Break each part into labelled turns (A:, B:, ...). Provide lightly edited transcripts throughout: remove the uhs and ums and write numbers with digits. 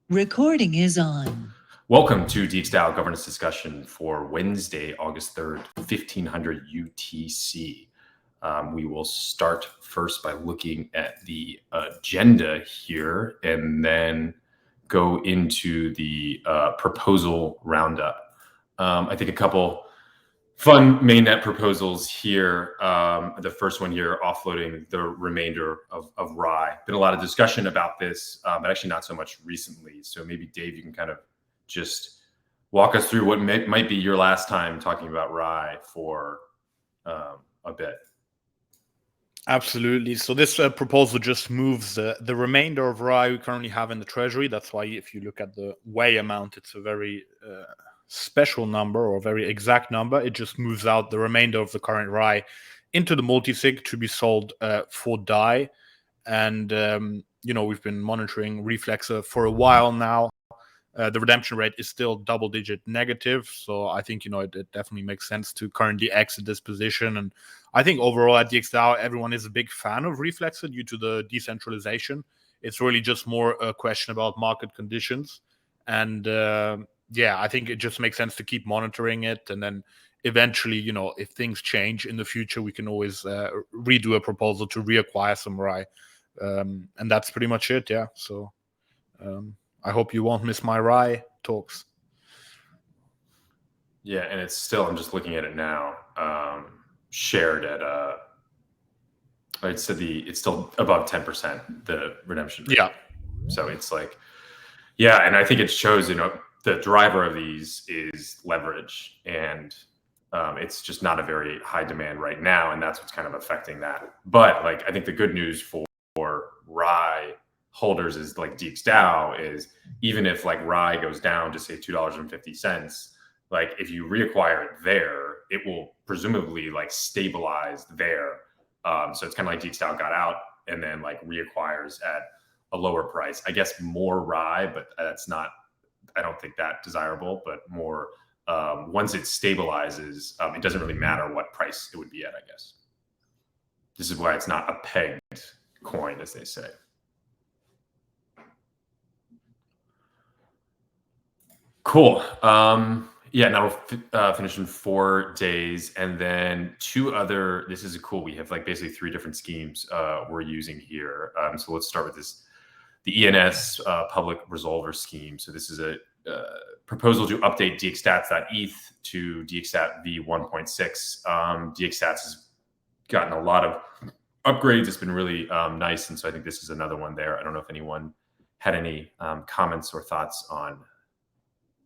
A: Recording is on.
B: Welcome to DXdao governance discussion for Wednesday, August 3rd, 1500 UTC. We will start first by looking at the agenda here and then go into the proposal roundup. I think a couple fun mainnet proposals here. The first one here, offloading the remainder of RAI. Been a lot of discussion about this, but actually not so much recently. So maybe Dave, you can kind of just walk us through what might be your last time talking about RAI for a bit.
C: Absolutely. So this proposal just moves the remainder of RAI we currently have in the treasury. That's why if you look at the way amount, it's a very special number or very exact number. It just moves out the remainder of the current RAI into the multisig to be sold for DAI. And, we've been monitoring Reflexer for a while now. The redemption rate is still double-digit negative, so I think it definitely makes sense to currently exit this position. And I think overall at DXdao, everyone is a big fan of Reflexer due to the decentralization. It's really just more a question about market conditions, and I think it just makes sense to keep monitoring it. And then eventually, if things change in the future, we can always redo a proposal to reacquire some RAI, and that's pretty much it. Yeah, so. I hope you won't miss my RAI talks.
B: Yeah, and it's still, I'm just looking at it now, shared at, it's still above 10%, the redemption rate.
C: Yeah.
B: So it's like, yeah, and I think it shows, the driver of these is leverage, and it's just not a very high demand right now, and that's what's kind of affecting that. But I think the good news for RAI holders is DXdao is, even if RAI goes down to say $2.50, if you reacquire it there, it will presumably stabilize there. So it's kind of like DXdao got out and then reacquires at a lower price. I guess more RAI, but I don't think that desirable, but more once it stabilizes, it doesn't really matter what price it would be at, I guess. This is why it's not a pegged coin, as they say. Cool. Yeah, now we're finishing 4 days, and then two other. This is cool. We have basically 3 different schemes we're using here. So let's start with this, the ENS public resolver scheme. So this is a proposal to update DXstats.eth to DXstat v1.6. DXstats has gotten a lot of upgrades. It's been really nice, and so I think this is another one there. I don't know if anyone had any comments or thoughts on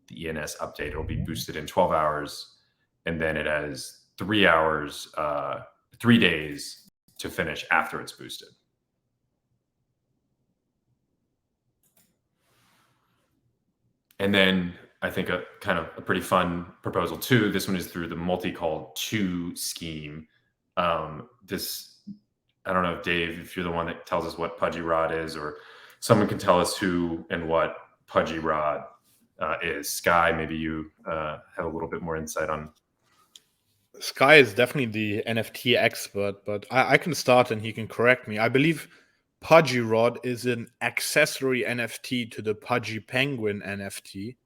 B: the ENS update. It'll be boosted in 12 hours, and then it has 3 hours, 3 days to finish after it's boosted. And then I think a kind of a pretty fun proposal too. This one is through the multi-call 2 scheme. This, I don't know if Dave, if you're the one that tells us what Pudgy Rod is, or someone can tell us who and what Pudgy Rod is. Sky, maybe you have a little bit more insight on.
C: Sky is definitely the NFT expert, but I can start and he can correct me. I believe Pudgy Rod is an accessory NFT to the Pudgy Penguin NFT,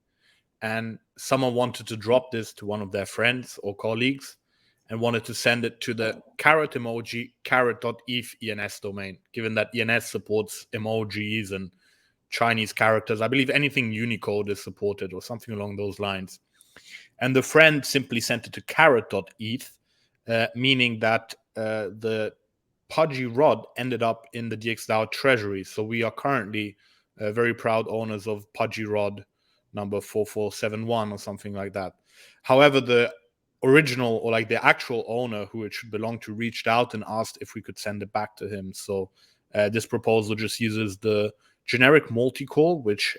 C: and someone wanted to drop this to one of their friends or colleagues and wanted to send it to the carrot emoji carrot.eth ENS domain, given that ENS supports emojis and Chinese characters. I believe anything Unicode is supported or something along those lines. And the friend simply sent it to carrot.eth, meaning that the Pudgy Rod ended up in the DXdao treasury. So we are currently very proud owners of Pudgy Rod number 4471 or something like that. However, the original, or the actual owner who it should belong to, reached out and asked if we could send it back to him. So this proposal just uses the generic multi-call, which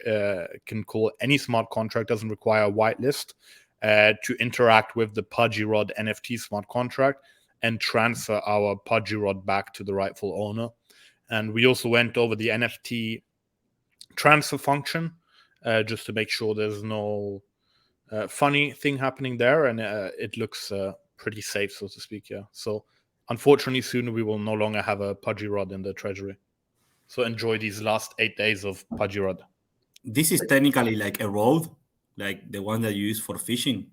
C: can call any smart contract, doesn't require a whitelist, to interact with the Pudgy Rod NFT smart contract and transfer our Pudgy Rod back to the rightful owner. And we also went over the NFT transfer function just to make sure there's no funny thing happening there, and it looks pretty safe, so to speak. Yeah. So unfortunately, soon we will no longer have a Pudgy Rod in the treasury. So enjoy these last 8 days of Pudgy Rod.
D: this is technically like a road, like the one that you use for fishing.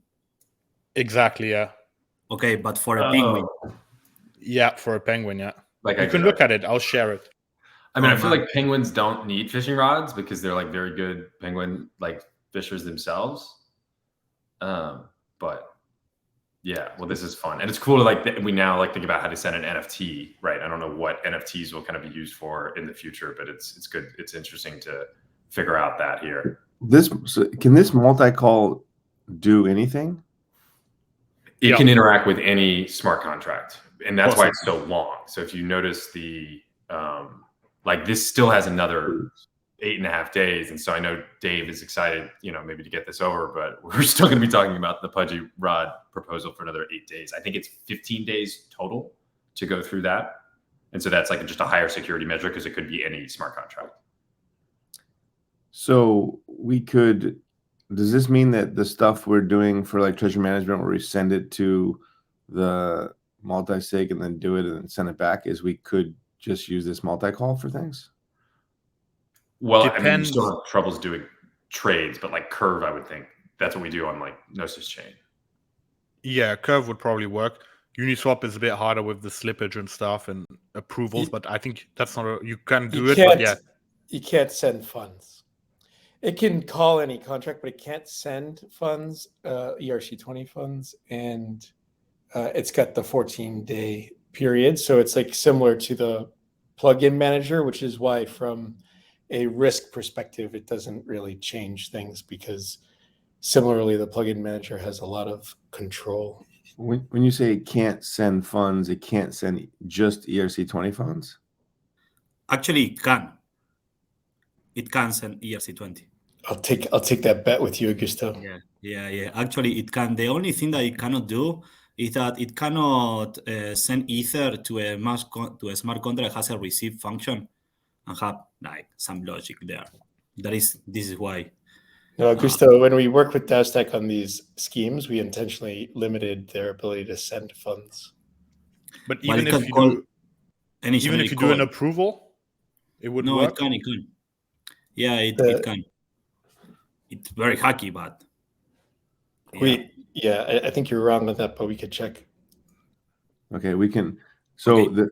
C: Exactly, yeah.
D: Okay, but for a penguin.
C: Yeah, for a penguin, yeah.
B: Like
C: You can look at it. I'll share it.
B: I mean,
D: Oh,
B: I feel
D: man.
B: like penguins don't need fishing rods because they're like very good penguin like fishers themselves. But yeah, well, this is fun, and it's cool to like we now like think about how to send an NFT, right? I don't know what NFTs will kind of be used for in the future, but it's good. It's interesting to figure out that here.
E: Can this multi-call do anything?
B: It can interact with any smart contract, and that's why
C: Awesome.
B: it's so long. So if you notice the like this still has another 8.5 days, and so I know Dave is excited, maybe to get this over, but we're still going to be talking about the Pudgy Rod proposal for another 8 days. I think it's 15 days total to go through that, and so that's like just a higher security measure because it could be any smart contract.
E: So does this mean that the stuff we're doing for like treasury management, where we send it to the multi-sig and then do it and then send it back, is we could just use this multi-call for things?
B: Well, I mean, you
C: Depends.
B: still have troubles doing trades, but like Curve, I would think that's what we do on like Gnosis Chain.
C: Yeah, Curve would probably work. Uniswap is a bit harder with the slippage and stuff and approvals, but I think that's not you can do it, but yeah.
F: You can't send funds. It can call any contract, but it can't send funds, ERC20 funds, and it's got the 14-day period. So it's like similar to the plugin manager, which is why from a risk perspective, it doesn't really change things, because similarly, the plugin manager has a lot of control.
E: When you say it can't send funds, it can't send just ERC20 funds?
D: Actually, it can. It can send ERC20.
F: I'll take that bet with you, Augusto.
D: Yeah. Actually, it can. The only thing that it cannot do is that it cannot send Ether to a smart contract that has a receive function and have like some logic there. This is why.
F: No, Augusto, when we work with DXdao on these schemes, we intentionally limited their ability to send funds.
C: But even if you do an approval, it would work?
D: No, it can. Yeah, it can. It's very hacky, but
F: I think you're wrong on that, but we could check.
E: Okay, we can. So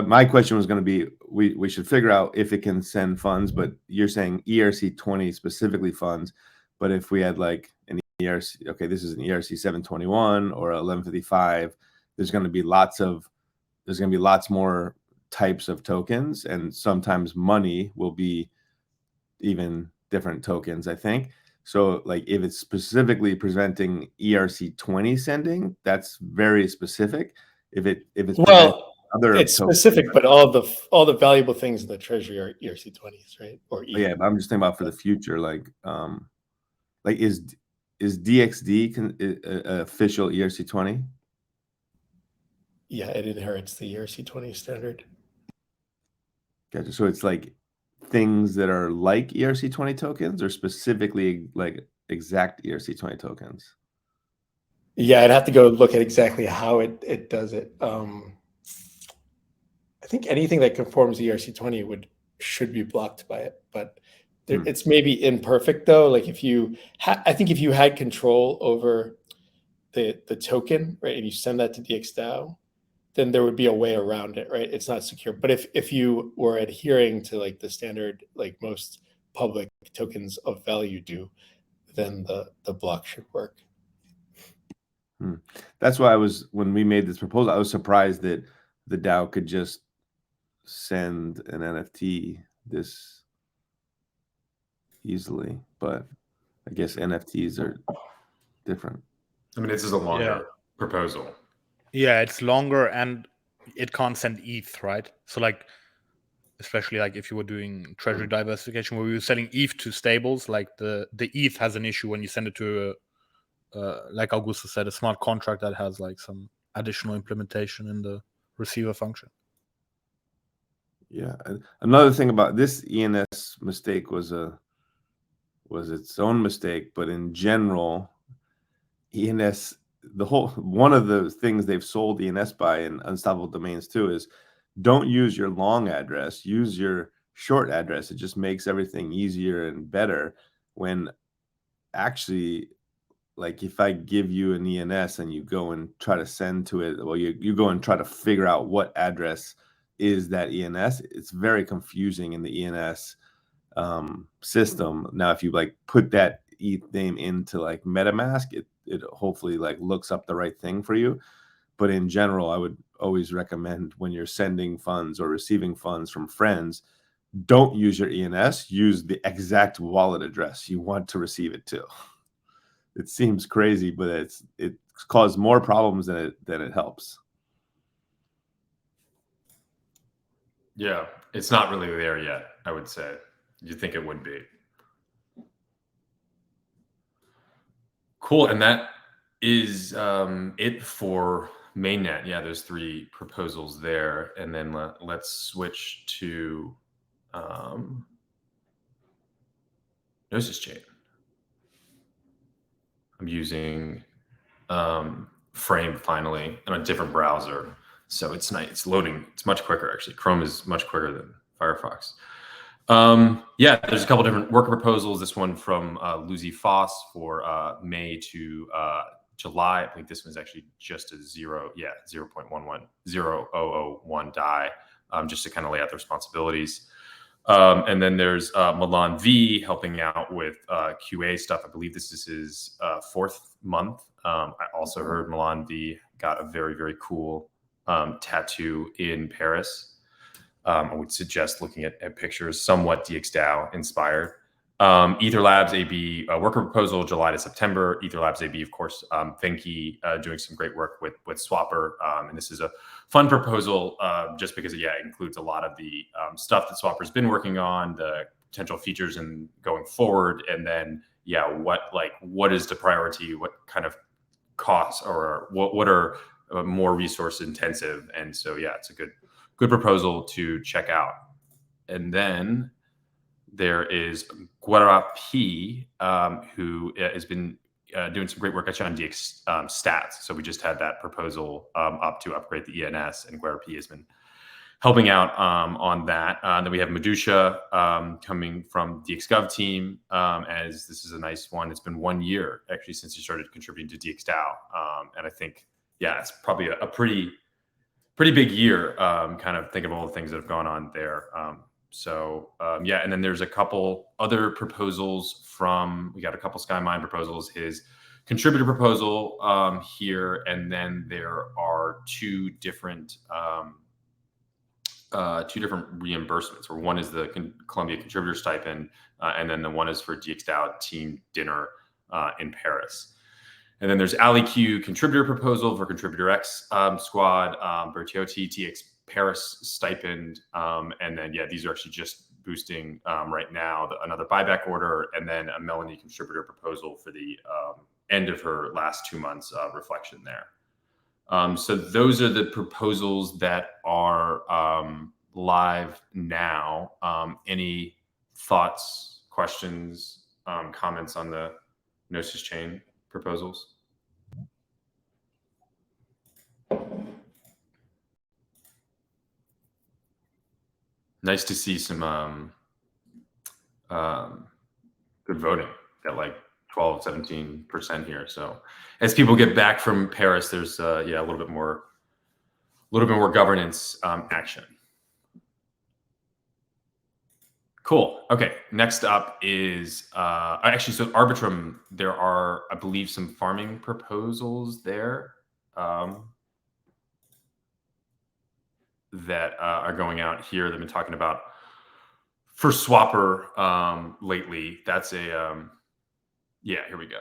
E: my question was going to be, we should figure out if it can send funds, but you're saying ERC20 specifically funds. But if we had like an ERC, okay, this is an ERC 721 or 1155, there's going to be lots more types of tokens, and sometimes money will be even different tokens, I think. So like if it's specifically preventing ERC20 sending, that's very specific. If it's
F: it's specific, but all the valuable things in the treasury are ERC20s, right? Or
E: yeah, but I'm just thinking about for the future, like is DXd official ERC20?
F: Yeah, it inherits the ERC20 standard.
E: Gotcha. So it's like things that are like ERC20 tokens, or specifically like exact ERC20 tokens?
F: Yeah, I'd have to go look at exactly how it does it. I think anything that conforms ERC20 should be blocked by it, but it's maybe imperfect though. Like I think if you had control over the token, right, and you send that to DXdao, then there would be a way around it, right? It's not secure. But if you were adhering to like the standard, like most public tokens of value do, then the block should work.
E: That's why when we made this proposal, I was surprised that the DAO could just send an NFT this easily, but I guess NFTs are different.
B: I mean, this is a longer proposal.
C: Yeah, it's longer and it can't send ETH, right? So like, especially like if you were doing treasury diversification where you were selling ETH to stables, like the ETH has an issue when you send it to like Augusto said, a smart contract that has like some additional implementation in the receiver function.
E: Yeah. Another thing about this ENS mistake was its own mistake, but in general, ENS, one of the things they've sold ENS by in Unstoppable Domains too is don't use your long address, use your short address. It just makes everything easier and better when actually, like if I give you an ENS and you go and try to send to it, well, you go and try to figure out what address is that ENS. It's very confusing in the ENS system. Now, if you like put that ETH name into like MetaMask, it hopefully like looks up the right thing for you. But in general, I would always recommend when you're sending funds or receiving funds from friends, don't use your ENS, use the exact wallet address you want to receive it to. It seems crazy, but it's caused more problems than it helps.
B: Yeah, it's not really there yet, I would say. You'd think it would be. Cool, and that is it for Mainnet. Yeah, there's 3 proposals there, and then let's switch to Gnosis Chain. I'm using Frame finally on a different browser, so it's nice. It's loading. It's much quicker actually. Chrome is much quicker than Firefox. Yeah, there's a couple different worker proposals. This one from Lucy Foss for May to July. I think this one's actually just a 0.11001 DAI, just to kind of lay out the responsibilities. And then there's Milan V helping out with QA stuff. I believe this is his 4th month. I also heard Milan V got a very, very cool tattoo in Paris. I would suggest looking at pictures, somewhat DXdao inspired. Ether Labs AB worker proposal, July to September. Ether Labs AB, of course, Venki doing some great work with Swapper. And this is a fun proposal just because, yeah, it includes a lot of the stuff that Swapper's been working on, the potential features and going forward. And then, yeah, what is the priority? What kind of costs or what are more resource intensive? And so, yeah, it's a good proposal to check out. And then there is Guara P, who has been doing some great work actually on DX stats. So we just had that proposal up to upgrade the ENS, and Guara P has been helping out on that. Then we have Medusha coming from DXgov team, as this is a nice one. It's been 1 year actually since he started contributing to DXdao, and I think, yeah, it's probably a pretty big year. Kind of think of all the things that have gone on there. Yeah, and then there's a couple other proposals we got a couple SkyMine proposals, his contributor proposal here, and then there are two different reimbursements, where one is the Columbia contributor stipend, and then the one is for DXdao team dinner in Paris. And then there's AliQ contributor proposal for Contributor X squad, Bertiotti TX Paris stipend, and then, yeah, these are actually just boosting right now another buyback order, and then a Melanie contributor proposal for the end of her last 2 months of reflection there. So those are the proposals that are live now. Any thoughts, questions, comments on the Gnosis Chain proposals? Nice to see some good voting at like 12-17% here. So as people get back from Paris, there's yeah, a little bit more governance action. Cool. Okay. Next up is actually, so Arbitrum, there are, I believe, some farming proposals there that are going out here. They've been talking about for Swapper lately. That's a yeah, here we go.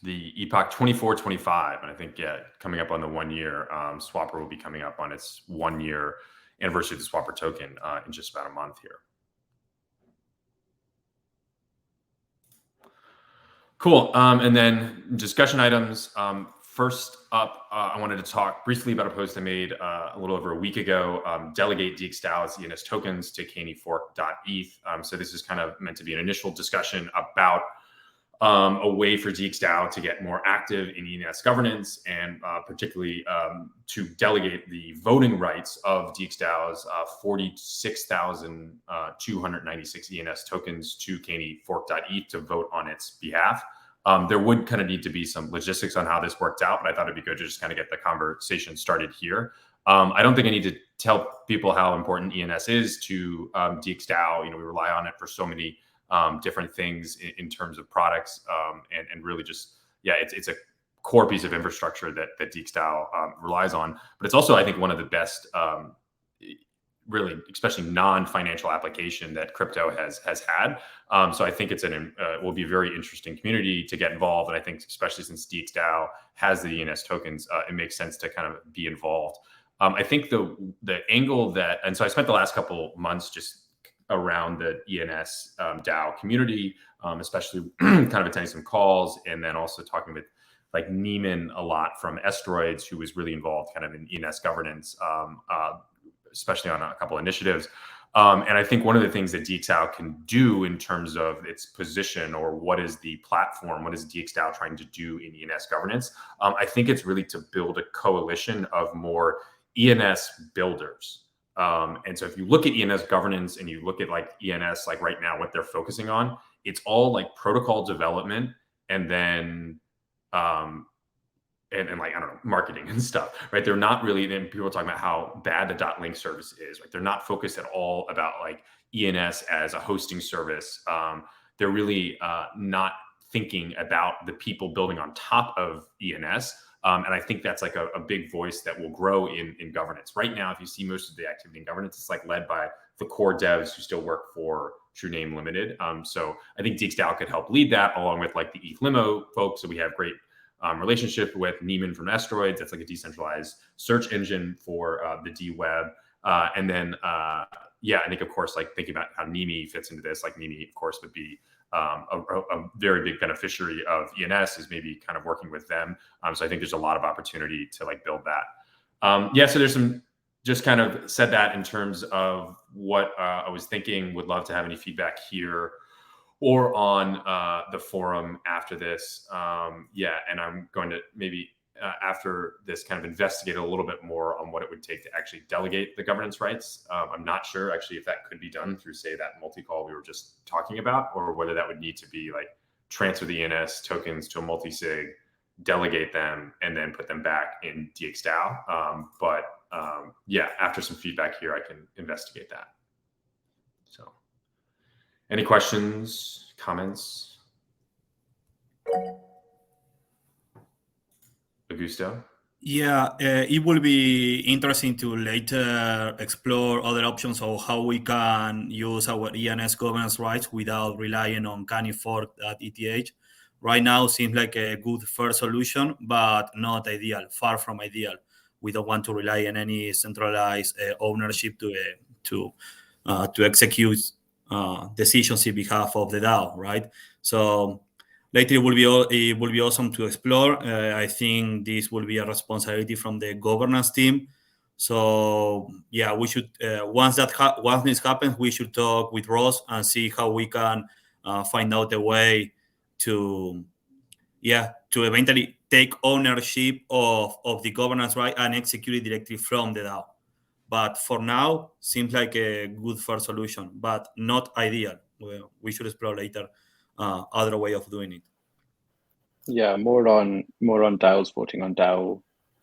B: The Epoch 24-25, and I think, yeah, coming up on the 1 year, Swapper will be coming up on its 1 year anniversary of the Swapper token in just about a month here. Cool. And then discussion items. First up, I wanted to talk briefly about a post I made a little over a week ago. Delegate DXdao's ENS tokens to CaneyFork.eth. So this is kind of meant to be an initial discussion about a way for DXdao to get more active in ENS governance, and particularly to delegate the voting rights of DXdao's 46,296 ENS tokens to CaneyFork.eth to vote on its behalf. There would kind of need to be some logistics on how this worked out, but I thought it'd be good to just kind of get the conversation started here. I don't think I need to tell people how important ENS is to DXdao. We rely on it for so many different things in terms of products, and really just, it's a core piece of infrastructure that DXdao relies on. But it's also, I think, one of the best, really, especially non-financial application that crypto has had. So I think it's will be a very interesting community to get involved. And I think, especially since DXdao has the ENS tokens, it makes sense to kind of be involved. I think the angle that, and so I spent the last couple months just around the ENS DAO community, especially kind of attending some calls, and then also talking with like Neiman a lot from Estroids, who was really involved kind of in ENS governance, especially on a couple initiatives. And I think one of the things that DXdao can do in terms of its position, or what is the platform, what is DXdao trying to do in ENS governance, I think it's really to build a coalition of more ENS builders. And so if you look at ENS governance and you look at like ENS, like right now, what they're focusing on, it's all like protocol development, and then and like, I don't know, marketing and stuff, right? They're not really, then people are talking about how bad the .link service is, right? They're not focused at all about like ENS as a hosting service. They're really not thinking about the people building on top of ENS. And I think that's like a big voice that will grow in governance. Right now, if you see most of the activity in governance, it's like led by the core devs who still work for True Name Limited. So I think DXdao could help lead that, along with like the ETH Limo folks. So we have great relationship with Neiman from Estroids. That's like a decentralized search engine for the D-Web. And then, I think, of course, like thinking about how Nimi fits into this, like Nimi, of course, would be a very big beneficiary of ENS, is maybe kind of working with them. So I think there's a lot of opportunity to like build that. So there's some, just kind of said that in terms of what I was thinking. Would love to have any feedback here or on the forum after this. And I'm going to maybe after this kind of investigate a little bit more on what it would take to actually delegate the governance rights. I'm not sure actually if that could be done through, say, that multi-call we were just talking about, or whether that would need to be like transfer the ENS tokens to a multi-sig, delegate them, and then put them back in DXdao. After some feedback here, I can investigate that. So any questions, comments? Augusto?
D: Yeah, it will be interesting to later explore other options of how we can use our ENS governance rights without relying on CaneyFork.eth. Right now seems like a good first solution, but not ideal, far from ideal. We don't want to rely on any centralized ownership to execute decisions in behalf of the DAO, right? So later it will be awesome to explore. I think this will be a responsibility from the governance team. So we should once this happens, we should talk with Ross and see how we can find out a way to eventually take ownership of the governance right and execute it directly from the DAO. But for now, seems like a good first solution, but not ideal. We should explore later other way of doing it.
G: Yeah, more on DAOs voting on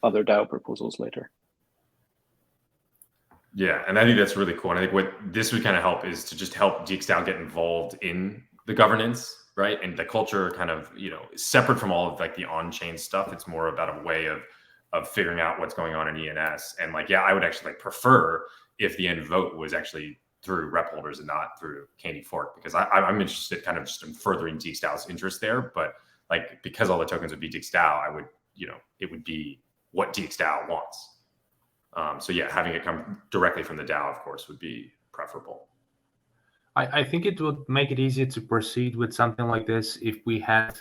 G: other DAO proposals later.
B: Yeah, and I think that's really cool. And I think what this would kind of help is to just help DXdao get involved in the governance, right? And the culture kind of, separate from all of like the on-chain stuff. It's more about a way of figuring out what's going on in ENS. And like, I would actually prefer if the end vote was actually through rep holders and not through CaneyFork, because I'm interested kind of just in furthering DXdao's interest there. But like, because all the tokens would be DXdao, I would, it would be what DXdao wants. Having it come directly from the DAO, of course, would be preferable.
H: I think it would make it easier to proceed with something like this if we had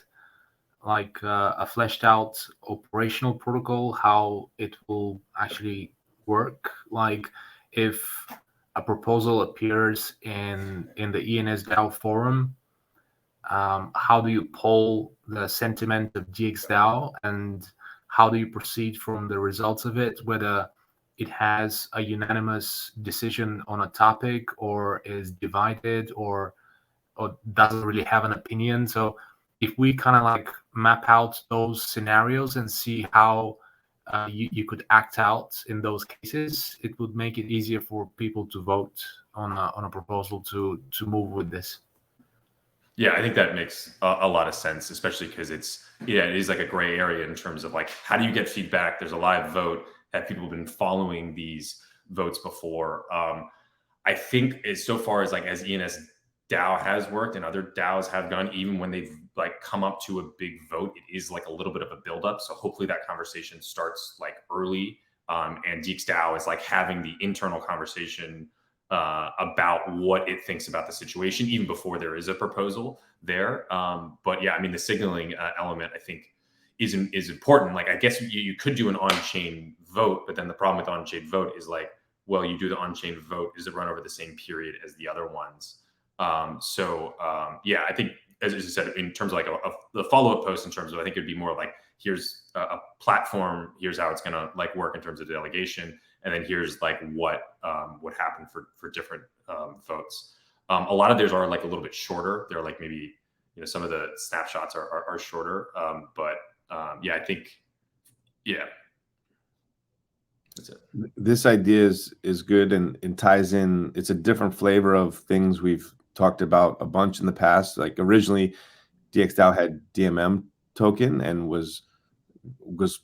H: like a fleshed out operational protocol, how it will actually work. Like if a proposal appears in the ENS DAO forum, how do you poll the sentiment of DXdao, and how do you proceed from the results of it, whether it has a unanimous decision on a topic or is divided or doesn't really have an opinion. So if we kind of like map out those scenarios and see how you could act out in those cases, it would make it easier for people to vote on a proposal to move with this.
B: Yeah, I think that makes a lot of sense, especially because it is like a gray area in terms of like, how do you get feedback? There's a live vote. Have people been following these votes before? I think so far as ENS DAO has worked and other DAOs have gone, even when they've like come up to a big vote, it is like a little bit of a buildup. So hopefully that conversation starts like early, and DXdao is like having the internal conversation about what it thinks about the situation, even before there is a proposal there. But yeah, I mean, the signaling element, I think, is important. Like, I guess you could do an on-chain vote, but then the problem with on-chain vote is like, well, you do the on-chain vote, does it run over the same period as the other ones? Yeah, I think, as you said, in terms of like the follow-up post, in terms of, I think it'd be more like, here's a platform, here's how it's going to like work in terms of delegation, and then here's like what happened for different votes. A lot of theirs are like a little bit shorter. They're like maybe, some of the snapshots are shorter. But yeah, I think, yeah, that's it.
E: This idea is good and ties in. It's a different flavor of things we've talked about a bunch in the past. Like originally, DXdao had DMM token and was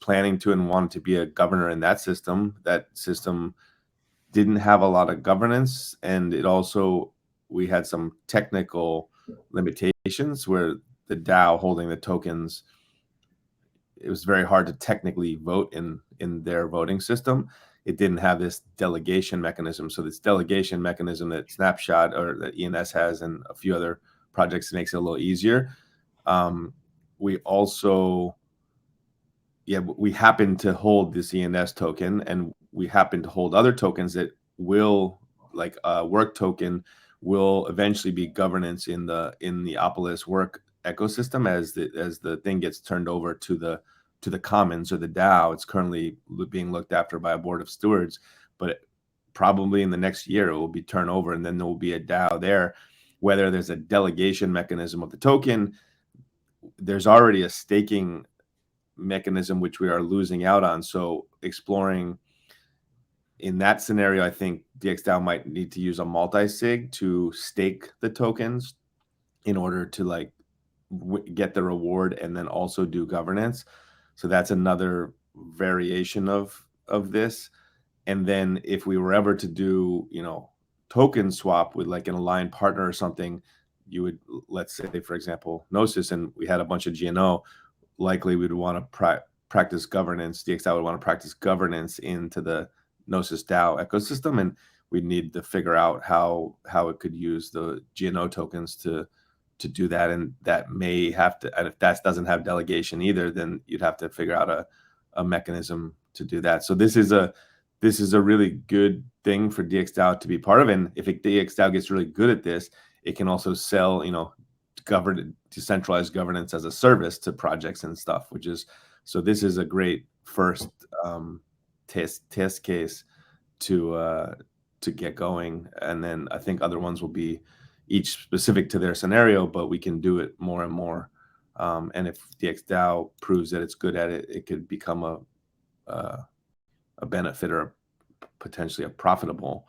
E: planning to and wanted to be a governor in that system. That system didn't have a lot of governance, and we had some technical limitations where the DAO holding the tokens, it was very hard to technically vote in their voting system. It didn't have this delegation mechanism. So this delegation mechanism that Snapshot or that ENS has and a few other projects makes it a little easier. We also, we happen to hold this ENS token, and we happen to hold other tokens that will, like work token, will eventually be governance in the Opolis work ecosystem as the thing gets turned over to the commons or the DAO. It's currently being looked after by a board of stewards, but probably in the next year it will be turned over, and then there will be a DAO there. Whether there's a delegation mechanism of the token, there's already a staking mechanism which we are losing out on. So exploring in that scenario, I think DXdao might need to use a multi-sig to stake the tokens in order to like get the reward and then also do governance. So that's another variation of this. And then if we were ever to do, token swap with like an aligned partner or something, you would, let's say, for example, Gnosis, and we had a bunch of GNO, likely we'd want to practice governance. DXdao would want to practice governance into the Gnosis DAO ecosystem, and we'd need to figure out how it could use the GNO tokens to do that. And that may have to, and if that doesn't have delegation either, then you'd have to figure out a mechanism to do that. So this is a really good thing for DXdao to be part of. And if DXdao gets really good at this, it can also sell, decentralized governance as a service to projects and stuff, so this is a great first test case to get going. And then I think other ones will be each specific to their scenario, but we can do it more and more. And if DXdao proves that it's good at it, it could become a benefit or potentially a profitable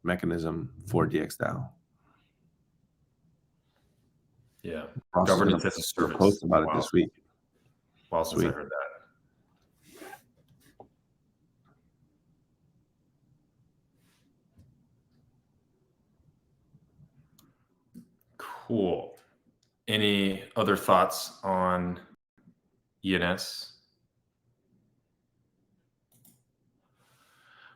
E: mechanism for DXdao.
B: Yeah,
E: Also
B: governance as a service.
E: Post about it this week.
B: Well, since I heard that. Cool. Any other thoughts on ENS?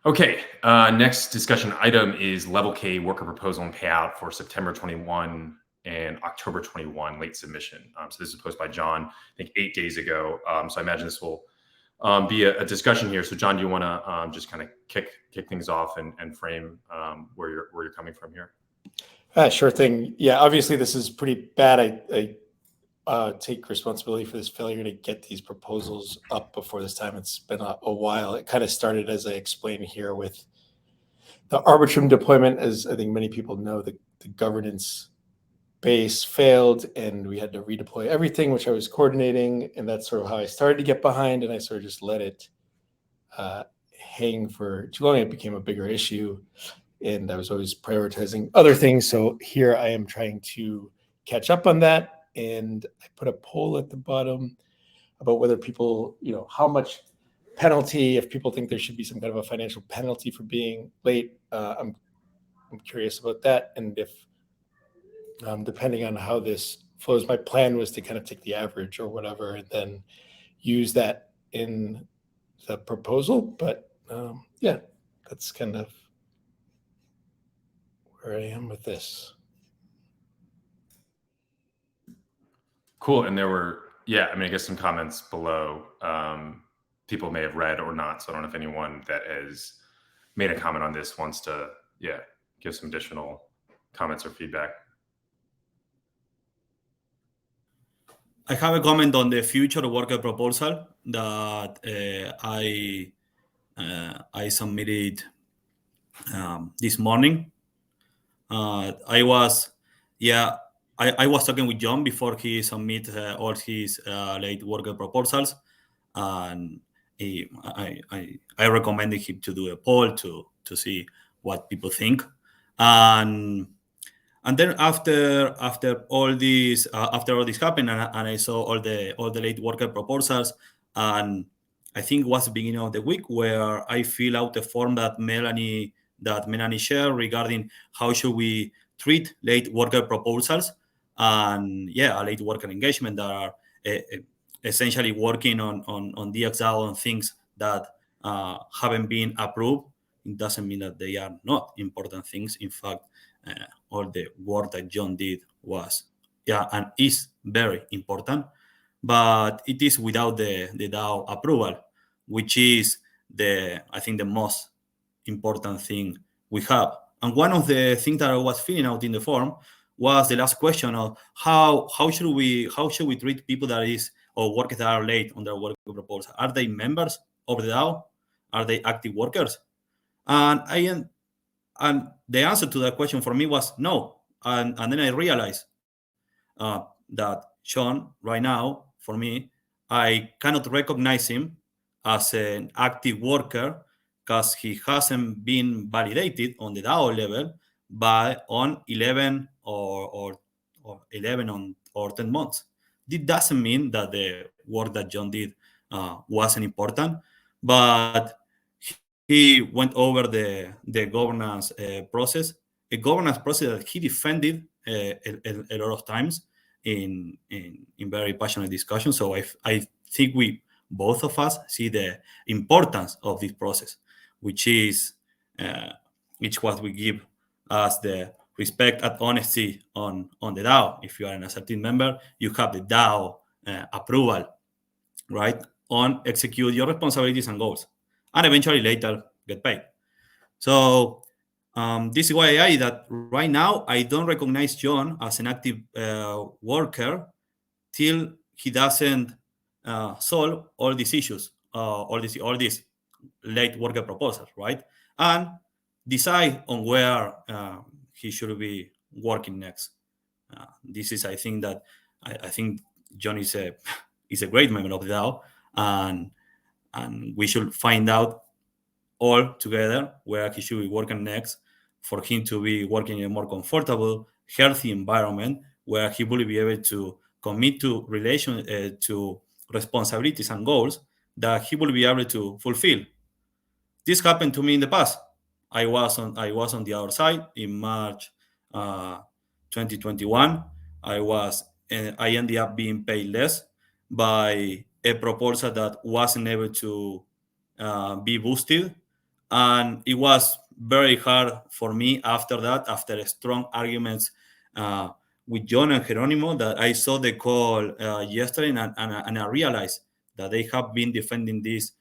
B: Okay, next discussion item is LevelK worker proposal and payout for September 21 and October 21 late submission. So this is posted by John, I think 8 days ago. So I imagine this will be a discussion here. So John, do you want to just kind of kick things off and frame where you're coming from here?
F: Sure thing. Yeah, obviously this is pretty bad. I take responsibility for this failure to get these proposals up before this time. It's been a while. It kind of started, as I explained here, with the Arbitrum deployment. As I think many people know, the governance base failed and we had to redeploy everything, which I was coordinating. And that's sort of how I started to get behind, and I sort of just let it hang for too long. It became a bigger issue and I was always prioritizing other things. So here I am trying to catch up on that. And I put a poll at the bottom about whether people, how much penalty, if people think there should be some kind of a financial penalty for being late. I'm curious about that. And if, depending on how this flows, my plan was to kind of take the average or whatever, and then use that in the proposal. But yeah, that's kind of where I am with this.
B: Cool. And there were, I guess some comments below. People may have read or not. So I don't know if anyone that has made a comment on this wants to, give some additional comments or feedback.
D: I have a comment on the future worker proposal that I submitted this morning. I was talking with John before he submit all his late worker proposals, and I recommended him to do a poll to see what people think, and then after all this happened, and I saw all the late worker proposals, and I think it was the beginning of the week where I fill out the form that Melanie shared regarding how should we treat late worker proposals, and a late worker engagement that are essentially working on DXdao on things that haven't been approved. It doesn't mean that they are not important things. In fact, all the work that John did was and is very important, but it is without the DAO approval, which is I think the most important thing we have. And one of the things that I was filling out in the form was the last question of how should we treat people that is or workers that are late on their work proposal. Are they members of the DAO? Are they active workers? And the answer to that question for me was no. And then I realized that Sean, right now, for me, I cannot recognize him as an active worker because he hasn't been validated on the DAO level on 11 or 11 or 10 months. This doesn't mean that the work that John did wasn't important, but he went over the governance process, a governance process that he defended a lot of times in very passionate discussions. So I think both of us see the importance of this process, which is what we give as the respect and honesty on the DAO. If you are an accepted member, you have the DAO approval, right, on execute your responsibilities and goals, and eventually later get paid. So this is why that right now I don't recognize John as an active worker till he doesn't solve all these issues, all these late worker proposals, right, and decide on where he should be working next. This is, I think that I think John is a great member of the DAO, and we should find out all together where he should be working next for him to be working in a more comfortable, healthy environment where he will be able to commit to to responsibilities and goals that he will be able to fulfill. This happened to me in the past. I was on the other side in March 2021. I ended up being paid less by a proposal that wasn't able to be boosted, and it was very hard for me after that, after strong arguments with John and Geronimo, that I saw the call yesterday, and I realized that they have been defending this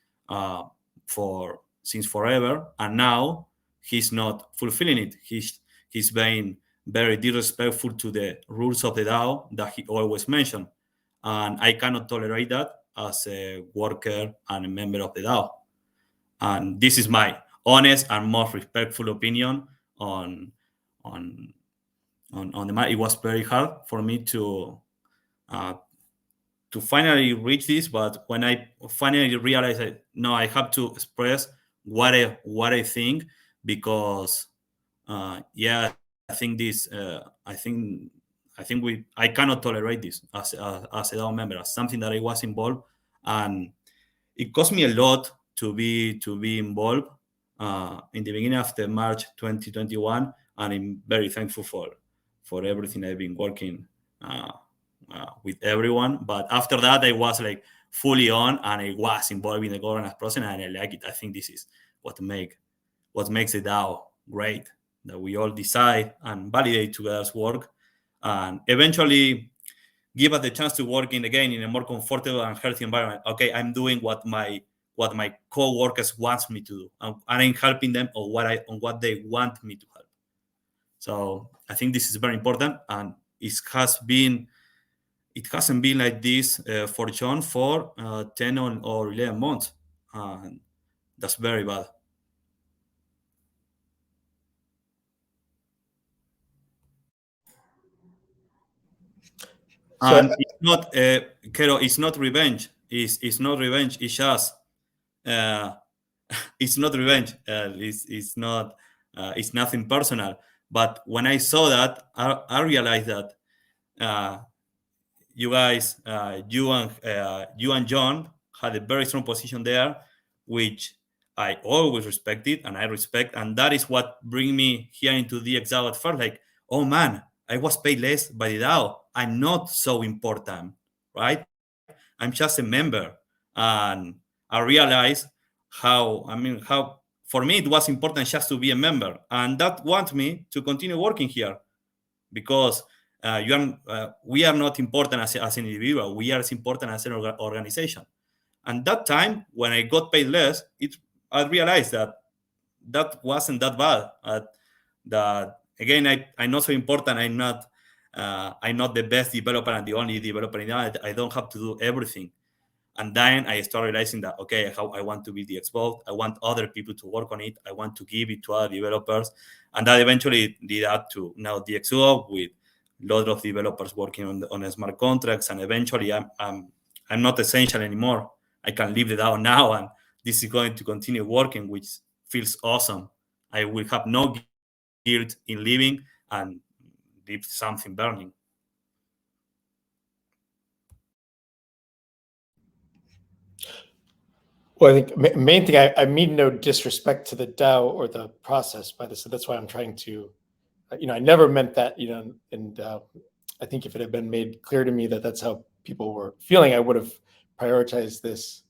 D: since forever, and now he's not fulfilling it. He's being very disrespectful to the rules of the DAO that he always mentioned. And I cannot tolerate that as a worker and a member of the DAO. And this is my honest and most respectful opinion on the matter. It was very hard for me to finally reach this, but when I finally realized that no, I have to express what I think, because yeah, I think this I cannot tolerate this as a DAO member, as something that I was involved, and it cost me a lot to be involved in the beginning of the March 2021, and I'm very thankful for everything I've been working with everyone. But after that, I was like fully on, and I was involved in the governance process, and I like it. I think this is what makes the DAO great, that we all decide and validate together's work, and eventually give us the chance to work in a more comfortable and healthy environment. Okay, I'm doing what my co-workers wants me to do, and I'm helping them on what they want me to help. So I think this is very important, and it hasn't been like this for John for 10 or 11 months. That's very bad. And it's not, Kero, it's not revenge. It's not revenge. It's just, it's not revenge. It's not. It's nothing personal. But when I saw that, I realized that you guys, you and John had a very strong position there, which I always respected and I respect, and that is what bring me here into DXdao at first. Like, oh man, I was paid less by the DAO. I'm not so important, right? I'm just a member, and I realized how for me it was important just to be a member, and that wants me to continue working here, because we are not important as an individual. We are as important as an organization. And that time, when I got paid less, I realized that wasn't that bad. That again, I'm not so important. I'm not the best developer and the only developer in that. I don't have to do everything. And then I started realizing that, okay, how I want to be DXgov. I want other people to work on it. I want to give it to other developers. And that eventually led up to now DXgov, with a lot of developers working on smart contracts. And eventually I'm not essential anymore. I can leave the DAO now, and this is going to continue working, which feels awesome. I will have no guilt in leaving and leave something burning.
F: Well, I think main thing, I mean no disrespect to the DAO or the process by this. So that's why I'm trying to, I never meant that, and I think if it had been made clear to me that that's how people were feeling, I would have prioritized this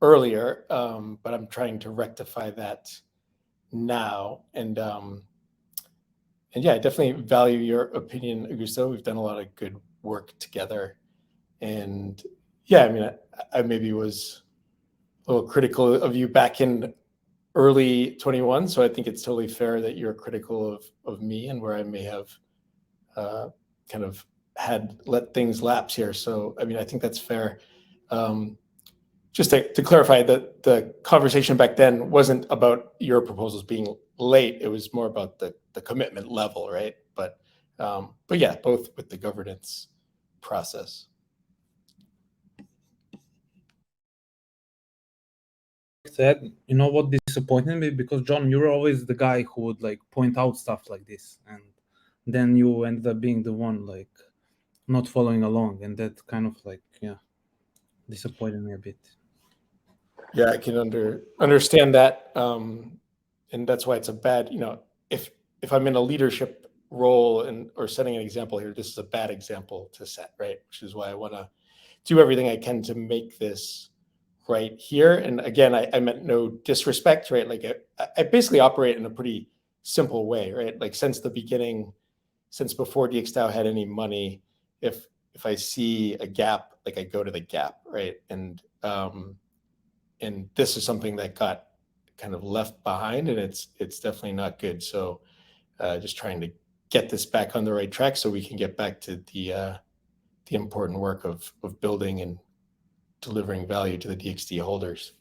F: earlier. But I'm trying to rectify that now. And yeah, I definitely value your opinion, Augusto. We've done a lot of good work together. And yeah, I maybe was a little critical of you back in early 21. So I think it's totally fair that you're critical of me and where I may have kind of let things lapse here. So, I think that's fair. Just to clarify, that the conversation back then wasn't about your proposals being late. It was more about the commitment level, right? But yeah, both with the governance process.
I: Said, what disappointed me, because John, you were always the guy who would point out stuff like this, and then you ended up being the one not following along, and that kind of disappointed me a bit.
F: Yeah, I can understand that, and that's why it's a bad. If I'm in a leadership role or setting an example here, this is a bad example to set, right? Which is why I want to do everything I can to make this right here. And again, I meant no disrespect, right? I basically operate in a pretty simple way, right? Since the beginning, since before DXdao had any money, if I see a gap, I go to the gap, right? And this is something that got kind of left behind, and it's definitely not good. So just trying to get this back on the right track so we can get back to the important work of building and delivering value to the DXD holders.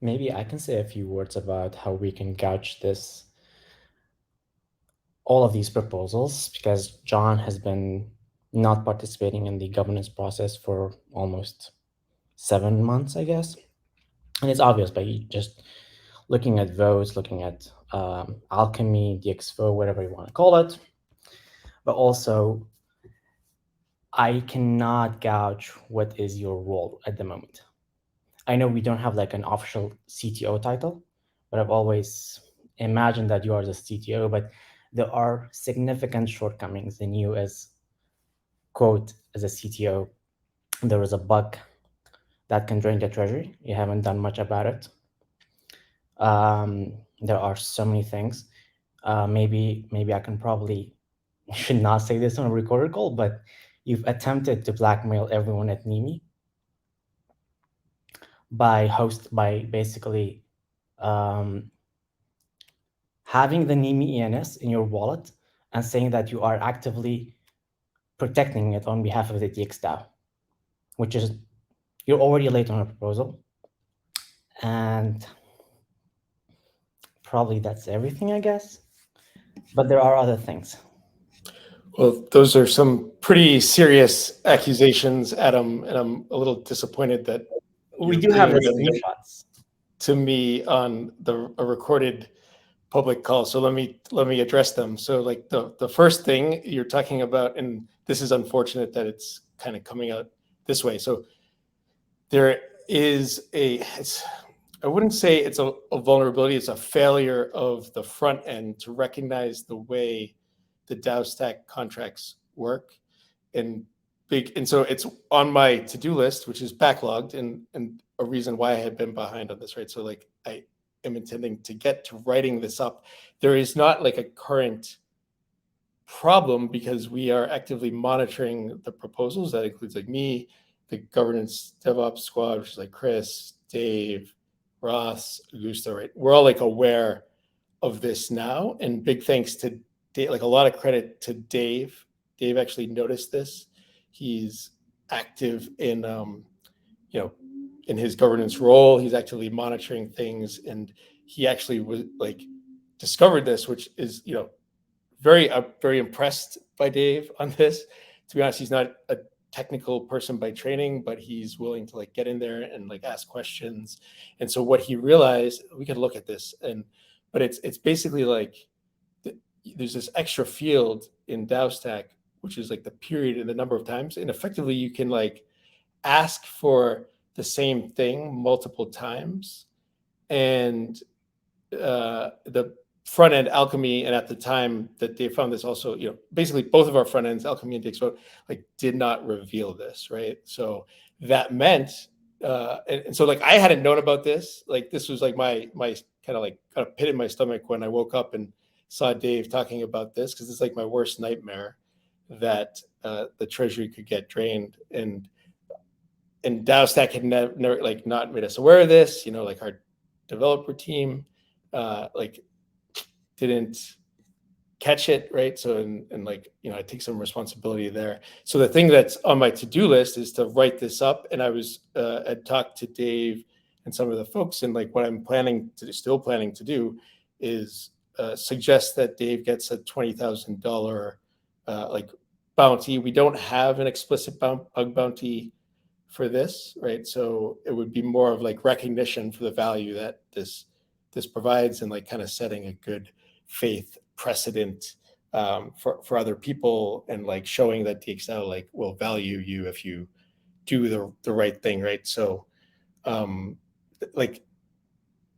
J: Maybe I can say a few words about how we can gouge all of these proposals, because John has been not participating in the governance process for almost 7 months, I guess. And it's obvious by just looking at votes, looking at Alchemy, DXgov, whatever you want to call it. But also, I cannot gouge what is your role at the moment. I know we don't have like an official CTO title, but I've always imagined that you are the CTO, but there are significant shortcomings in you as, quote, as a CTO. There is a bug that can drain the treasury. You haven't done much about it. There are so many things. Maybe I can probably should not say this on a recorded call, but you've attempted to blackmail everyone at NIMI by basically having the NIMI ENS in your wallet and saying that you are actively protecting it on behalf of the DXdao, which is, you're already late on a proposal. And probably that's everything, I guess. But there are other things.
F: Well, those are some pretty serious accusations, Adam, and I'm a little disappointed that
J: we do have the screenshots
F: to me on a recorded public call. So let me address them. So like the first thing you're talking about, and this is unfortunate that it's kind of coming out this way. So there is I wouldn't say it's a vulnerability, it's a failure of the front end to recognize the way the DAO stack contracts work. And so it's on my to-do list, which is backlogged, and a reason why I had been behind on this, right? So like I am intending to get to writing this up. There is not like a current problem because we are actively monitoring the proposals. That includes like me, the governance DevOps squad, which is like Chris, Dave, Ross, Augusto, right? We're all like aware of this now, and big thanks to Dave, like a lot of credit to Dave. Dave actually noticed this. He's active in, in his governance role. He's actively monitoring things, and he actually was like discovered this, which is, very impressed by Dave on this. To be honest, he's not a technical person by training, but he's willing to like get in there and like ask questions. And so what he realized, we could look at this, but it's basically like there's this extra field in DAO stack, which is like the period and the number of times, and effectively you can like ask for the same thing multiple times. And the front end Alchemy, and at the time that they found this also, basically both of our front ends, Alchemy and DXgov, like did not reveal this, right? So that meant, and so like I hadn't known about this. Like this was like my kind of pit in my stomach when I woke up and saw Dave talking about this, because it's like my worst nightmare that the treasury could get drained, and DAO stack had never like not made us aware of this. Like our developer team like didn't catch it, right? So and like I take some responsibility there. So the thing that's on my to-do list is to write this up, and I was I'd talked to Dave and some of the folks, and like what I'm still planning to do is suggest that Dave gets a $20,000 like bounty. We don't have an explicit bug bounty for this, right? So it would be more of like recognition for the value that this provides, and like kind of setting a good faith precedent for other people, and like showing that DXdao like will value you if you do the right thing, right? So like,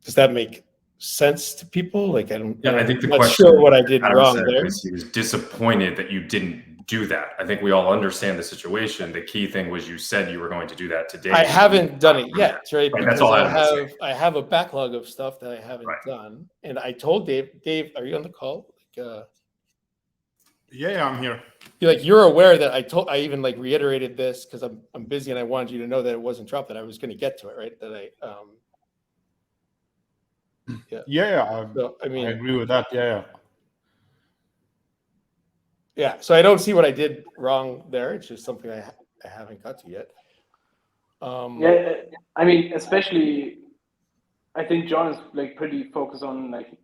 F: does that make sense to people? Like I think the question, sure what I did
B: Adam
F: wrong
B: said
F: there.
B: Was he was disappointed that you didn't do that. I think we all understand the situation. The key thing was you said you were going to do that today.
F: I haven't done it yet, right?
B: Because that's all
F: I have a backlog of stuff that I haven't done. And I told Dave, are you on the call?
C: Yeah, I'm here.
F: You're aware that I even like reiterated this because I'm busy and I wanted you to know that it wasn't dropped, that I was going to get to it, right? That
C: I
F: mean,
C: I agree with that.
F: yeah. So I don't see what I did wrong there. It's just something I haven't got to yet.
G: Yeah, I mean, especially, I think John is like pretty focused on like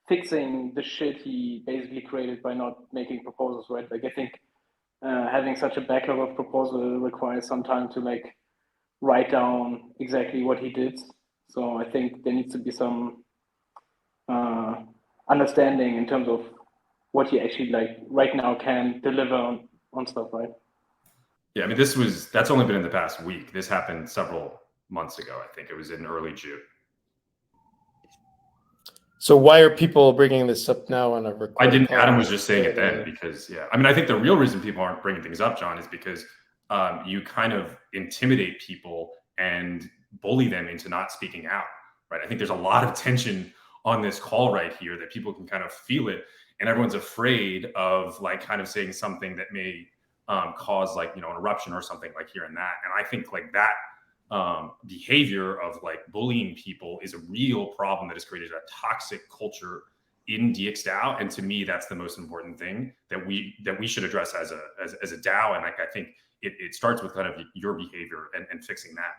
G: fixing the shit he basically created by not making proposals, right? Like I think having such a backlog of proposals requires some time to like write down exactly what he did. So I think there needs to be some understanding in terms of what he actually like right now can deliver on stuff, right?
B: Yeah, I mean, that's only been in the past week. This happened several months ago. I think it was in early June.
F: So why are people bringing this up now on a recording?
B: Adam was just saying it then because, I mean, I think the real reason people aren't bringing things up, John, is because you kind of intimidate people and bully them into not speaking out, right? I think there's a lot of tension on this call right here that people can kind of feel it, and everyone's afraid of like kind of saying something that may cause like, an eruption or something like here and that. And I think like that behavior of like bullying people is a real problem that has created a toxic culture in DXdao. And to me, that's the most important thing that we should address as a DAO. And like, I think it starts with kind of your behavior and fixing that.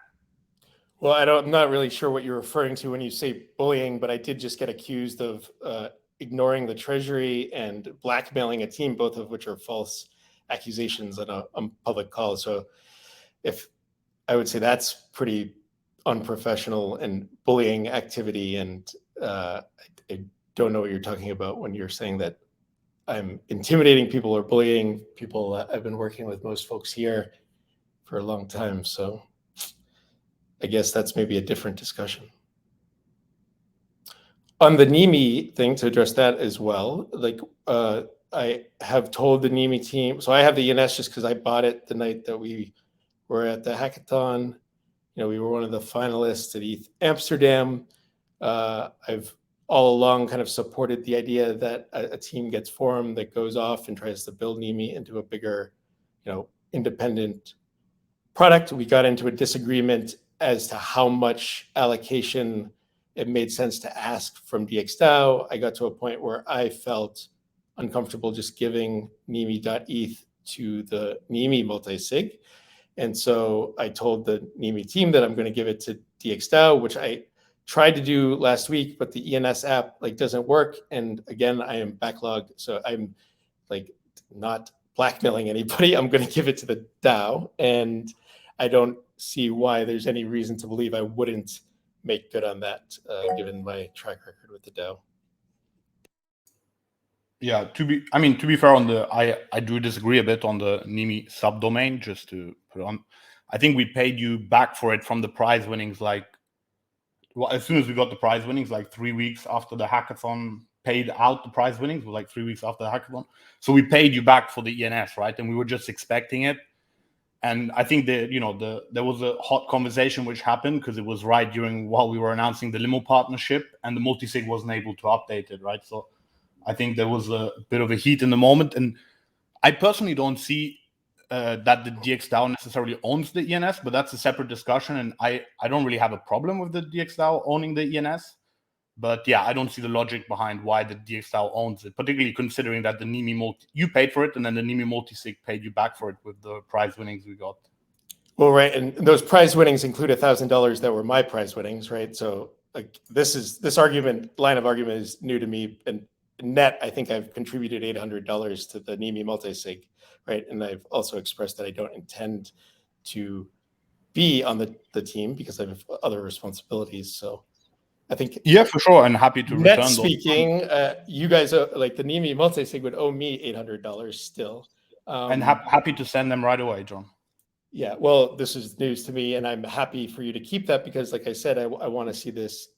F: Well, I'm not really sure what you're referring to when you say bullying, but I did just get accused of ignoring the treasury and blackmailing a team, both of which are false accusations on a public call. So if I would say that's pretty unprofessional and bullying activity. And I don't know what you're talking about when you're saying that I'm intimidating people or bullying people. I've been working with most folks here for a long time. So I guess that's maybe a different discussion. On the NIMI thing, to address that as well, like I have told the NIMI team, so I have the ENS just because I bought it the night that we were at the hackathon. We were one of the finalists at ETH Amsterdam. I've all along kind of supported the idea that a team gets formed that goes off and tries to build NIMI into a bigger, independent product. We got into a disagreement as to how much allocation it made sense to ask from DXdao. I got to a point where I felt uncomfortable just giving NIMI.eth to the NIMI multisig. And so I told the NIMI team that I'm going to give it to DXdao, which I tried to do last week, but the ENS app doesn't work. And again, I am backlogged. So I'm not blackmailing anybody. I'm going to give it to the DAO. And I don't see why there's any reason to believe I wouldn't make good on that, given my track record with the DAO.
C: Yeah, to be fair on I do disagree a bit on the NIMI subdomain, just to put on. I think we paid you back for it from the prize winnings, as soon as we got the prize winnings, 3 weeks after the hackathon paid out the prize winnings, 3 weeks after the hackathon. So we paid you back for the ENS, right? And we were just expecting it. And I think there was a hot conversation which happened because it was right while we were announcing the limo partnership, and the multisig wasn't able to update it, right? So I think there was a bit of a heat in the moment. And I personally don't see that the DXdao necessarily owns the ENS, but that's a separate discussion. And I don't really have a problem with the DXdao owning the ENS. But yeah, I don't see the logic behind why the DXdao owns it, particularly considering that the NIMI you paid for it, and then the NIMI multisig paid you back for it with the prize winnings we got.
F: Well, right, and those prize winnings include $1,000 that were my prize winnings, right? So this line of argument is new to me, and net, I think I've contributed $800 to the NIMI multisig, right? And I've also expressed that I don't intend to be on the team because I have other responsibilities. So I think,
C: yeah, for sure, and happy to
F: net
C: return
F: speaking, you guys like the NIMI multisig would owe me $800 still,
C: and happy to send them right away, John.
F: Yeah, well, this is news to me, and I'm happy for you to keep that because, like I said, I want to see this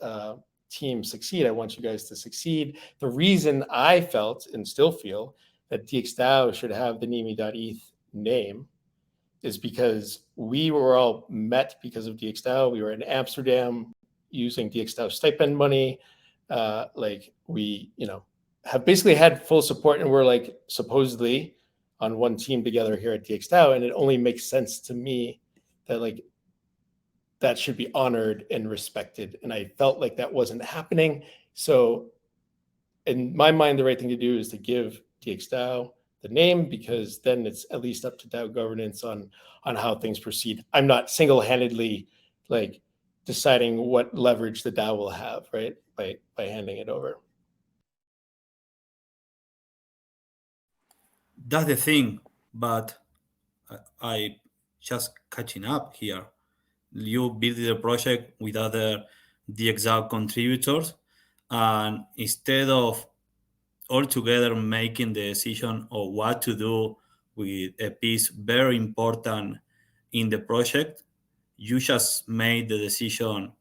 F: team succeed. I want you guys to succeed. The reason I felt and still feel that DXdao should have the NIMI.eth name is because we were all met because of DXdao. We were in Amsterdam using DXdao stipend money. have basically had full support, and we're like supposedly on one team together here at DXdao, and it only makes sense to me that like that should be honored and respected. And I felt like that wasn't happening. So in my mind, the right thing to do is to give DXdao the name, because then it's at least up to DAO governance on how things proceed. I'm not single-handedly like deciding what leverage the DAO will have, right? By handing it over.
D: That's the thing, but I just catching up here. You build the project with other DXgov contributors, and instead of all together making the decision of what to do with a piece very important in the project, you just made the decision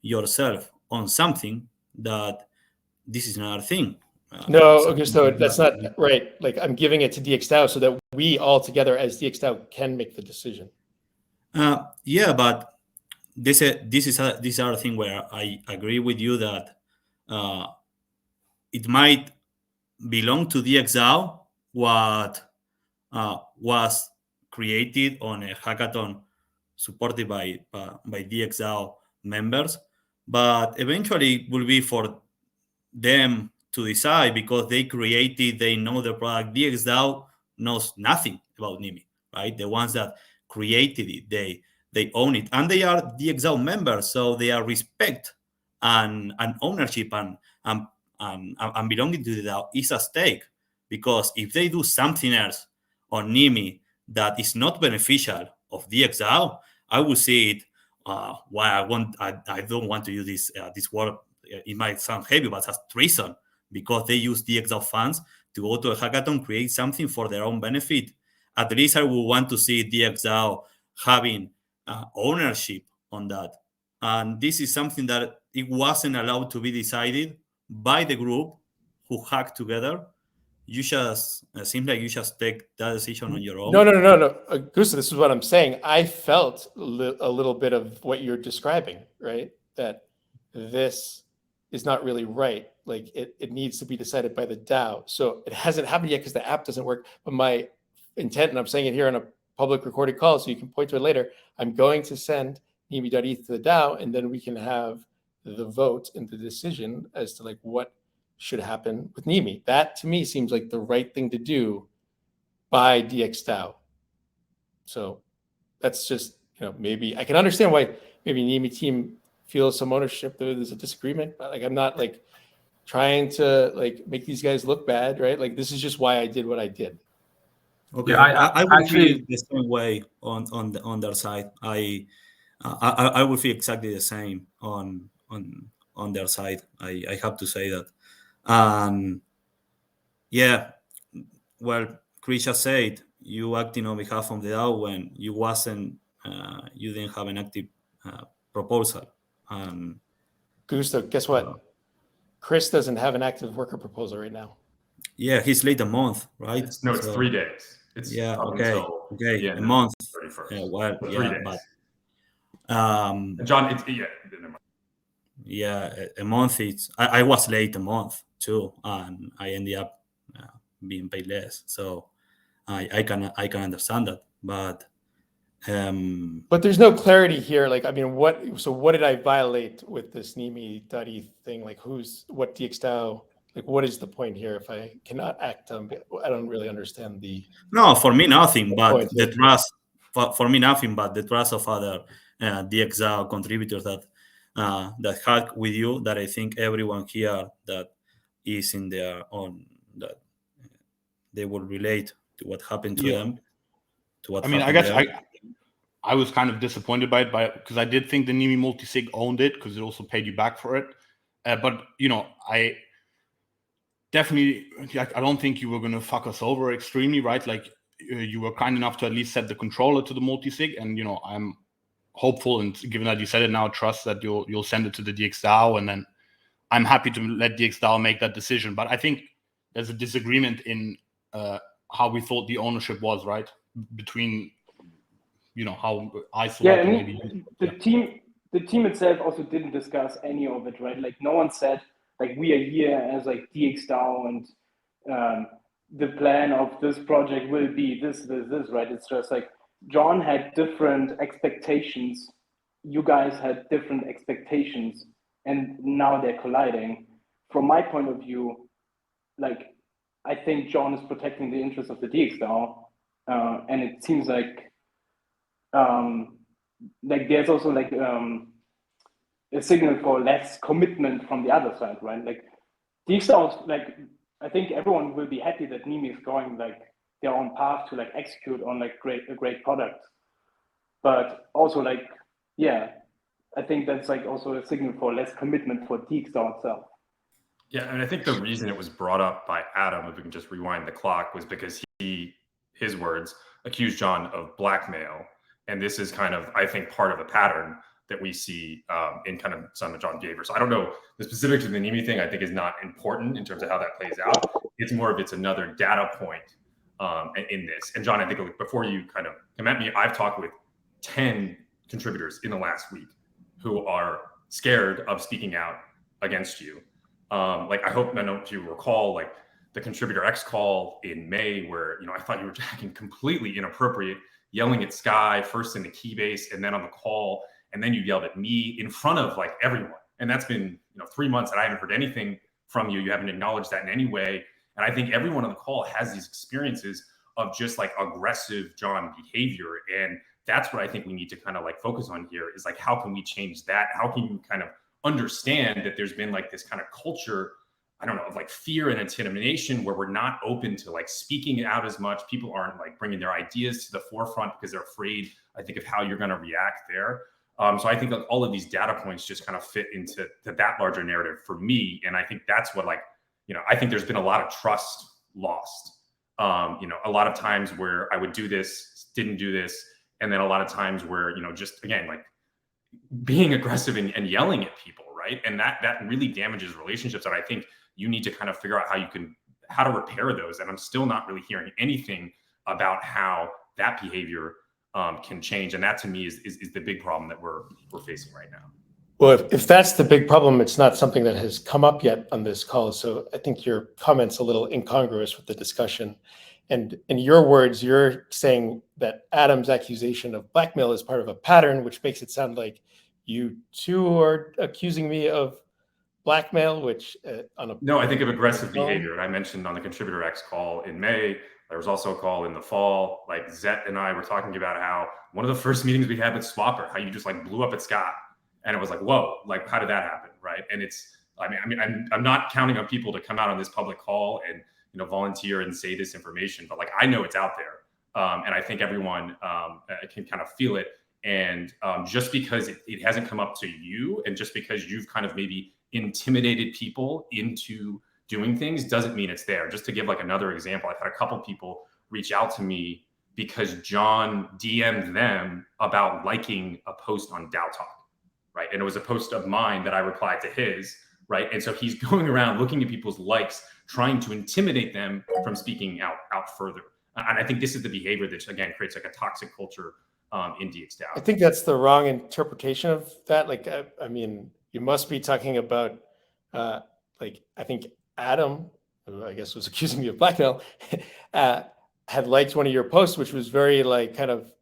D: yourself on something that this is another thing.
F: No, Augusto, that's not right. Like I'm giving it to DXdao so that we all together as DXdao can make the decision.
D: Yeah, but this is a thing where I agree with you that it might belong to DXdao what was created on a hackathon supported by DXdao members, but eventually it will be for them to decide, because they know the product. DXdao knows nothing about NIMI, right? The ones that created it, they own it, and they are DXdao members, so they are respect and ownership and belonging to the DAO is at stake. Because if they do something else on NIMI that is not beneficial of DXdao, I will see it. Why I don't want to use this word. It might sound heavy, but that's treason, because they use DXdao funds to go to a hackathon, create something for their own benefit. At least I would want to see DXdao having ownership on that. And this is something that it wasn't allowed to be decided by the group who hacked together. You just seems like you just take that decision on your own.
F: No. Gustav, this is what I'm saying. I felt a little bit of what you're describing, right? That this is not really right. Like it needs to be decided by the DAO. So it hasn't happened yet because the app doesn't work. But my intent, and I'm saying it here on a public recorded call, so you can point to it later, I'm going to send NIMI.eth to the DAO, and then we can have the vote and the decision as to like what should happen with NIMI. That to me seems like the right thing to do by DXdao. So that's just, maybe I can understand why maybe NIMI team feels some ownership. There's a disagreement, but like I'm not like trying to like make these guys look bad, right? Like this is just why I did what I did.
D: Okay,
H: Yeah,
D: I would
H: actually
D: feel the same way on their side. I would feel exactly the same on their side. I have to say that. Yeah, well, Chris just said you acting on behalf of the DAO when you didn't have an active proposal.
F: Gustav, guess what? Chris doesn't have an active worker proposal right now.
D: Yeah, he's late a month, right?
B: It's 3 days. It's
D: okay, a month.
B: 31st.
D: Yeah, well,
B: 3 days.
D: But
B: John,
D: a month. I was late a month too, and I ended up being paid less. So I can understand that, but
F: there's no clarity here. Like, I mean, what did I violate with this NIMI.eth thing? Like, what DXdao? Like, what is the point here if I cannot act on? I don't really understand the.
D: No, for me nothing. But the trust. For me nothing. But the trust of other DXdao contributors that hack with you. That I think everyone here that is in their own that they will relate to what happened to them. To what
C: I guess I was kind of disappointed by it, because I did think the NIMI multisig owned it, because it also paid you back for it. But I definitely, I don't think you were going to fuck us over extremely, right? Like you were kind enough to at least set the controller to the multisig, and I'm hopeful, and given that you said it now, trust that you'll send it to the DXdao, and then I'm happy to let DXdao make that decision. But I think there's a disagreement in how we thought the ownership was, right? Between how isolated
G: the team itself also didn't discuss any of it, right? Like no one said like we are here as like DXdao, and the plan of this project will be this, right? It's just like John had different expectations, you guys had different expectations, and now they're colliding. From my point of view, like I think John is protecting the interests of the DXdao, and it seems like there's also like a signal for less commitment from the other side, right? Like DXdao, like I think everyone will be happy that Nimi is going like their own path to like execute on like a great product, but also like I think that's like also a signal for less commitment for DXdao itself.
B: Yeah, and I think the reason it was brought up by Adam, if we can just rewind the clock, was because his words, accused John of blackmail. And this is kind of, I think, part of a pattern that we see in kind of some of John Gaver. So I don't know, the specifics of the Nimi thing, I think is not important in terms of how that plays out. It's more of it's another data point in this. And John, I think before you kind of come at me, I've talked with 10 contributors in the last week who are scared of speaking out against you. Like I don't know if you recall, like the contributor X call in May, where I thought you were acting completely inappropriate, yelling at Sky first in the Keybase and then on the call, and then you yelled at me in front of like everyone. And that's been 3 months, and I haven't heard anything from you. You haven't acknowledged that in any way. And I think everyone on the call has these experiences of just like aggressive John behavior, and that's what I think we need to kind of like focus on here is like how can we change that? How can you kind of understand that there's been like this kind of culture, I don't know, of like fear and intimidation where we're not open to like speaking out as much. People aren't like bringing their ideas to the forefront because they're afraid, I think, of how you're going to react there. So I think like all of these data points just kind of fit into that larger narrative for me. And I think that's what like, I think there's been a lot of trust lost. A lot of times where I would do this, didn't do this. And then a lot of times where, just again, like being aggressive and yelling at people, right? And that really damages relationships. And I think you need to kind of figure out how to repair those. And I'm still not really hearing anything about how that behavior can change. And that to me is the big problem that we're facing right now.
F: Well, if that's the big problem, it's not something that has come up yet on this call. So I think your comment's a little incongruous with the discussion. And in your words, you're saying that Adam's accusation of blackmail is part of a pattern, which makes it sound like you too are accusing me of blackmail, which
B: No, I think of aggressive behavior. And I mentioned on the contributor X call in May, there was also a call in the fall, like Zet and I were talking about how one of the first meetings we had with Swapper, how you just like blew up at Scott. And it was like, whoa, like how did that happen, right? And I'm not counting on people to come out on this public call and volunteer and say this information, but like I know it's out there, and I think everyone can kind of feel it. And just because it hasn't come up to you, and just because you've kind of maybe intimidated people into doing things, doesn't mean it's there. Just to give like another example, I've had a couple people reach out to me because John DM'd them about liking a post on DAO Talk. Right. And it was a post of mine that I replied to his, right. And so he's going around looking at people's likes, trying to intimidate them from speaking out further. And I think this is the behavior that, again, creates like a toxic culture in DXdao.
F: I think that's the wrong interpretation of that. Like, I mean, you must be talking about, like, I think Adam, who I guess was accusing me of blackmail, had liked one of your posts, which was very like kind of,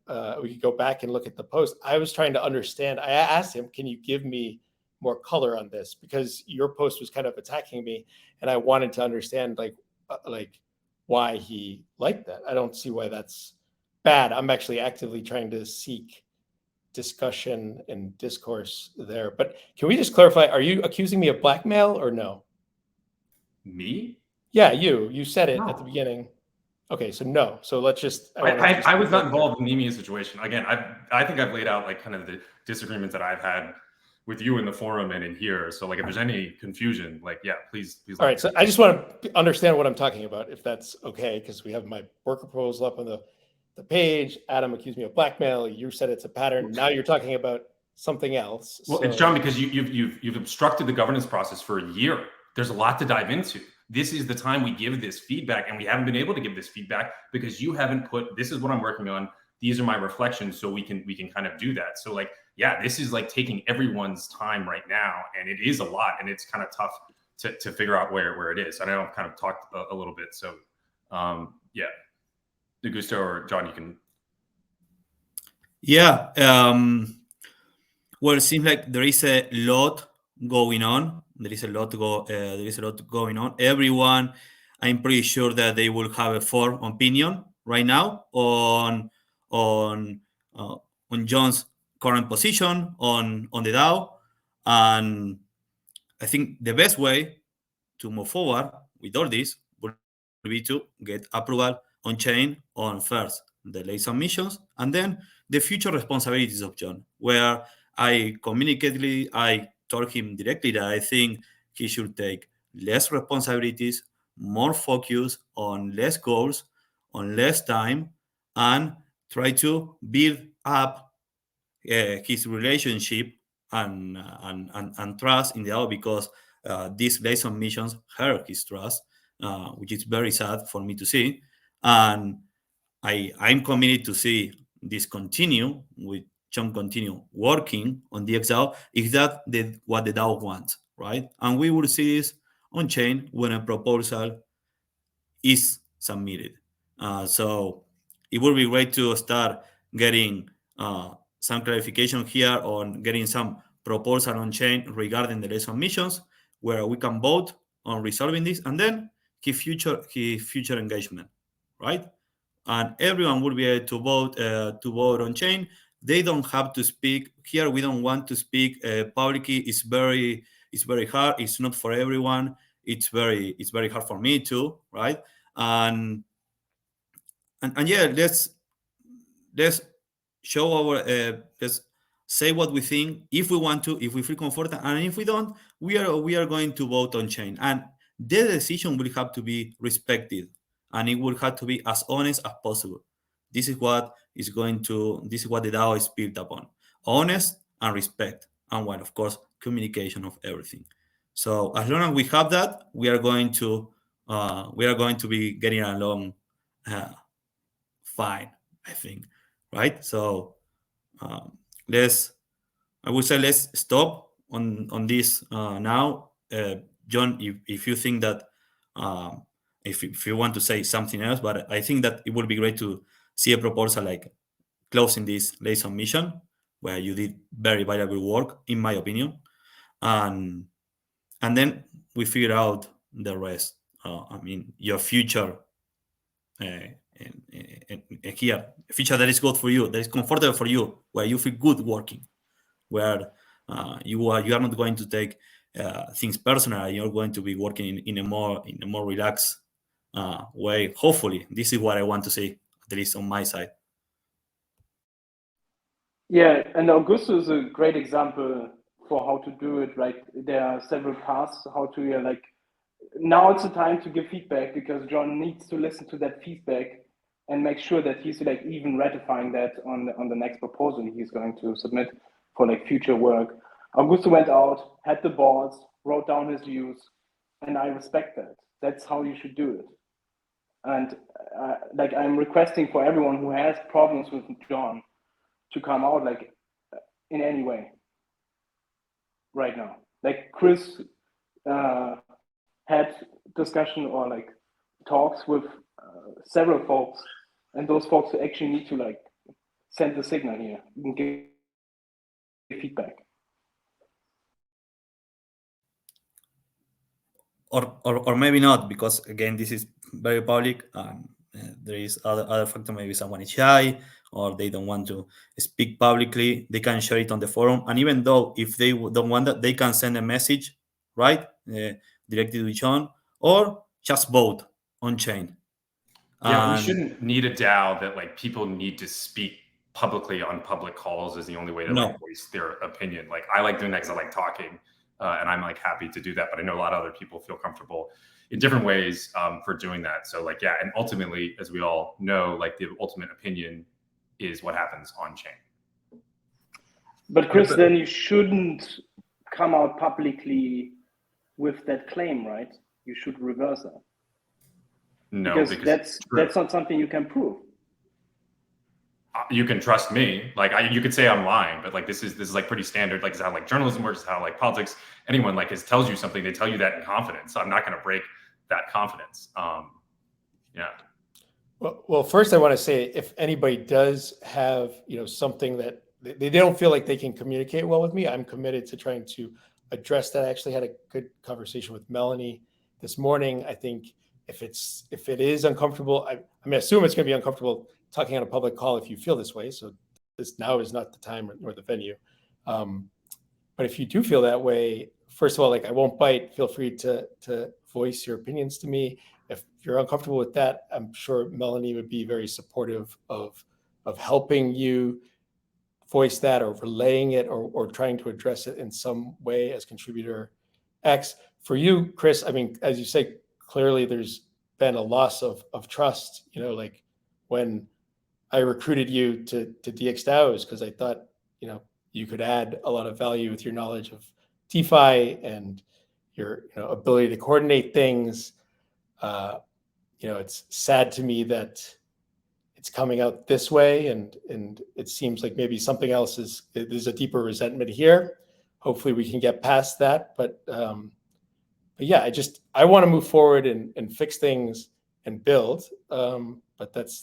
F: we could go back and look at the post. I was trying to understand. I asked him, can you give me more color on this? Because your post was kind of attacking me, and I wanted to understand like why he liked that. I don't see why that's bad. I'm actually actively trying to seek discussion and discourse there. But can we just clarify, are you accusing me of blackmail or no?
B: Me?
F: Yeah, you said it
B: No.
F: at the beginning. Okay, so no. So let's just.
B: I was not involved in the Nimi situation. Again, I think I've laid out like kind of the disagreements that I've had with you in the forum and in here. So like if there's any confusion, like yeah, please.
F: All right. So I just want to understand what I'm talking about, if that's okay, because we have my work proposal up on the page. Adam accused me of blackmail. You said it's a pattern. Now you're talking about something else.
B: Well, it's John, because you've obstructed the governance process for a year. There's a lot to dive into. This is the time we give this feedback, and we haven't been able to give this feedback because you haven't put, this is what I'm working on. These are my reflections, so we can kind of do that. So like, yeah, this is like taking everyone's time right now, and it is a lot, and it's kind of tough to figure out where it is. I know I've kind of talked a little bit. So yeah, Augusto or John, you can.
D: Yeah. Well, it seems like there is a lot going on. There is a lot going on. Everyone, I'm pretty sure that they will have a firm opinion right now on John's current position on the DAO, and I think the best way to move forward with all this would be to get approval on chain on first the late submissions and then the future responsibilities of John, where I told him directly that I think he should take less responsibilities, more focus on less goals, on less time, and try to build up his relationship and trust in the DAO, because these late submissions hurt his trust, which is very sad for me to see. And I'm committed to see this continue, with John continue working on DXdao, if that what the DAO wants, right? And we will see this on chain when a proposal is submitted. So it would be great to start getting some clarification here on getting some proposal on chain regarding the late submissions, where we can vote on resolving this, and then his future engagement, right? And everyone will be able to vote on chain. They don't have to speak here. We don't want to speak publicly. It's very hard. It's not for everyone. It's very hard for me too, right? And yeah, let's show our let's say what we think, if we want to, if we feel comfortable, and if we don't, we are going to vote on chain, and the decision will have to be respected, and it will have to be as honest as possible. This is what the DAO is built upon: honest and respect, and well, of course, communication of everything. So as long as we have that, we are going to be getting along fine, I think, right? So let's stop on this now. John, if you think that if you want to say something else, but I think that it would be great to see a proposal like closing this late submission, where you did very valuable work, in my opinion, and then we figure out the rest. I mean, your future here, a feature that is good for you, that is comfortable for you, where you feel good working, where you are not going to take things personal. You're going to be working in a more relaxed way. Hopefully, this is what I want to see, at least on my side.
G: Yeah, and Augusto is a great example for how to do it. Right, there are several paths how to like. Now it's the time to give feedback, because John needs to listen to that feedback and make sure that he's like even ratifying that on the next proposal he's going to submit for like future work. Augusto went out, had the boards, wrote down his views, and I respect that. That's how you should do it. And like, I'm requesting for everyone who has problems with John to come out like in any way right now. Like Chris had discussion or like talks with several folks, and those folks actually need to like send the signal here and give feedback.
D: Or maybe not, because again, this is very public. There is other factor. Maybe someone is shy, or they don't want to speak publicly. They can share it on the forum, and even though if they don't want that, they can send a message, right, directly to John, or just vote on chain.
B: Yeah, we shouldn't need a DAO that like people need to speak publicly on public calls is the only way to like voice their opinion. Like I like doing that because I like talking, and I'm like happy to do that. But I know a lot of other people feel comfortable in different ways for doing that. So like, yeah, and ultimately, as we all know, like the ultimate opinion is what happens on chain.
G: But Chris, then you shouldn't come out publicly with that claim, right? You should reverse that.
B: No,
G: because that's not something you can prove.
B: you can trust me. Like you could say I'm lying, but like this is like pretty standard. Like, is how like journalism works, how like politics. Anyone like tells you something, they tell you that in confidence. So I'm not going to break that confidence. Yeah.
F: Well, first I want to say, if anybody does have, something that they don't feel like they can communicate well with me, I'm committed to trying to address that. I actually had a good conversation with Melanie this morning. I think if it is uncomfortable, I assume it's going to be uncomfortable talking on a public call if you feel this way. So this now is not the time or the venue. But if you do feel that way, first of all, like, I won't bite. Feel free to voice your opinions to me. If you're uncomfortable with that, I'm sure Melanie would be very supportive of helping you voice that, or relaying it, or trying to address it in some way as contributor X. For you, Chris, I mean, as you say, clearly there's been a loss of trust. Like when I recruited you to DXdao is because I thought, you could add a lot of value with your knowledge of DeFi and your ability to coordinate things. It's sad to me that it's coming out this way, and it seems like maybe something else there's a deeper resentment here. Hopefully we can get past that. But yeah, I want to move forward and fix things and build. But that's